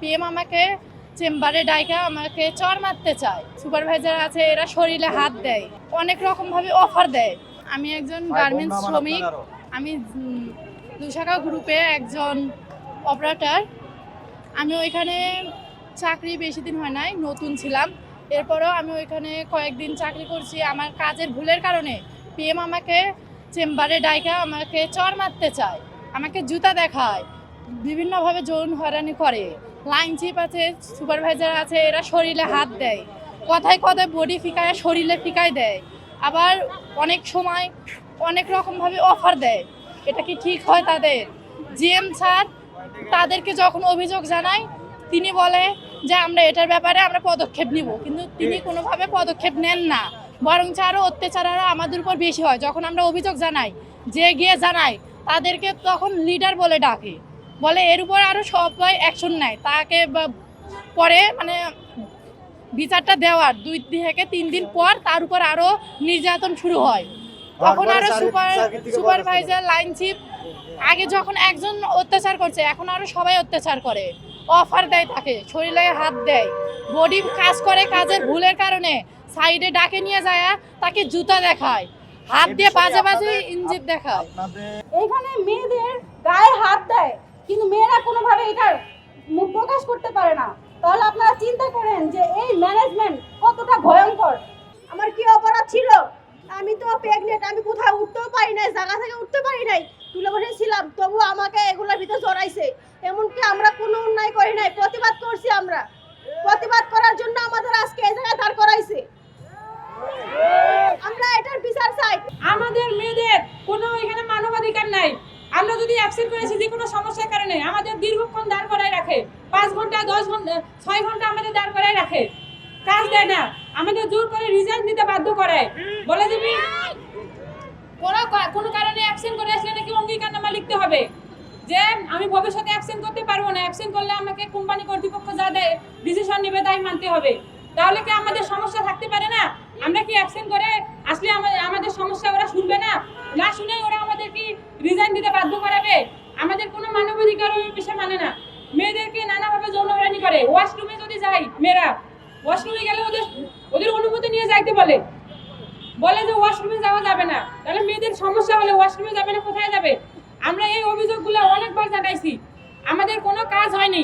PM আমাকে চেম্বারে ডাইকা আমাকে চর মারতে চায়। সুপারভাইজার আছে, এরা শরীরে হাত দেয়, অনেক রকম ভাবে অফার দেয়। আমি একজন গার্মেন্টস শ্রমিক, আমি দুশাখা গ্রুপে একজন অপারেটর। আমি ওইখানে চাকরি বেশি দিন হয় নাই, নতুন ছিলাম। এরপরেও আমি ওইখানে কয়েকদিন চাকরি করছি। আমার কাজের ভুলের কারণে পিএম আমাকে চেম্বারে ডাইকা আমাকে চর মারতে চায়, আমাকে জুতা দেখায়, বিভিন্নভাবে যৌন হয়রানি করে। লাইন চিপ আছে, সুপারভাইজার আছে, এরা শরীরে হাত দেয়, কথায় কথায় বডি ফিকায়, শরীরে ফিকায় দেয়। আবার অনেক সময় অনেক রকমভাবে অফার দেয়। এটা কি ঠিক হয় তাদের? জিএম স্যার তাদেরকে যখন অভিযোগ জানায়, তিনি বলে যে আমরা এটার ব্যাপারে আমরা পদক্ষেপ নিব, কিন্তু তিনি কোনোভাবে পদক্ষেপ নেন না। বরং আরও অত্যাচার আরও আমাদের উপর বেশি হয়। যখন আমরা অভিযোগ জানাই, যে গিয়ে জানাই, তাদেরকে তখন লিডার বলে ডাকে, বলে এর উপর আরও সবাই অ্যাকশন নেয়। তাকে পরে মানে বিচারটা দেওয়ার 2 থেকে 3 দিন পর তার উপর আরও নির্যাতন শুরু হয়। তখন আরও সুপারভাইজার, লাইন চিফ, আগে যখন একজন অত্যাচার করছে, এখন আরও সবাই অত্যাচার করে, অফার দেয়, তাকে শরীরে হাত দেয়, বডি কাজ করে, কাজের ভুলের কারণে সাইডে ডাকে নিয়ে যায়, তাকে জুতা দেখায়, হাত দিয়ে বাজে বাজে ইঞ্জিন দেখায়। এইখানে মেয়েদের গায়ে হাত দেয়, কিন্তু মেয়েরা কোনোভাবে এটার মুখ প্রকাশ করতে পারে না। তাহলে আপনারা চিন্তা করেন যে এই ম্যানেজমেন্ট কতটা ভয়ঙ্কর। আমার কি অপরাধ ছিল? আমি তো প্রেগনেন্ট, আমি কোথাও উঠতেও পারি নাই, জায়গা থেকে উঠতে পারি নাই, তুলে বসেছিলাম, তবু আমাকে এগুলোর ভিতরে জড়াইছে। এমনকি আমরা কোনো অন্যায় করি নাই, প্রতিবাদ করছি। আমরা প্রতিবাদ করার জন্য আমাদের আজকে এই জায়গায় দাঁড় করাইছে। আমরা এটার বিচার চাই। আমাদের মেয়েদের কোনো এখানে মানবাধিকার নাই। আমরা যদি অ্যাবসেন্ট করেছি যে কোনো সমস্যার কারণে, আমাদের দীর্ঘক্ষণ দাঁড় করায় রাখে, 5 ঘন্টা 10 ঘন্টা 6 ঘন্টা আমাদের দাঁড় করায় রাখে, কাজ দেয় না, আমাদের জোর করে রিজাইন দিতে বাধ্য করে। বলে দিবি কোনো কারণে অ্যাবসেন্ট করে আসলে নাকি অঙ্গীকারনামা লিখতে হবে যে আমি ভবিষ্যতে অ্যাবসেন্ট করতে পারবো না, অ্যাবসেন্ট করলে আমাকে কোম্পানি কর্তৃপক্ষ যা দেয় ডিসিশন নেবে তাই মানতে হবে। তাহলে কি আমাদের সমস্যা থাকতে পারে না? আমরা কি অ্যাবসেন্ট করে আসলে আমাদের সমস্যা ওরা শুনবে না? না শুনে ওরা আমাদের কি রিজাইন দিতে বাধ্য করাবে? আমাদের কোনো মানবাধিকার ওই বিষয়ে মানে না। মেয়েদেরকে নানাভাবে যৌন হয়রানি করে। ওয়াশরুমে যদি যাই, মেয়েরা ওয়াশরুমে গেলে ওদের অনুমতি নিয়ে যাইতে বলে যে ওয়াশরুমে যাওয়া যাবে না। তাহলে মেয়েদের সমস্যা হলে ওয়াশরুমে যাবে না, কোথায় যাবে? আমরা এই অভিযোগগুলো অনেকবার জানাইছি, আমাদের কোনো কাজ হয়নি।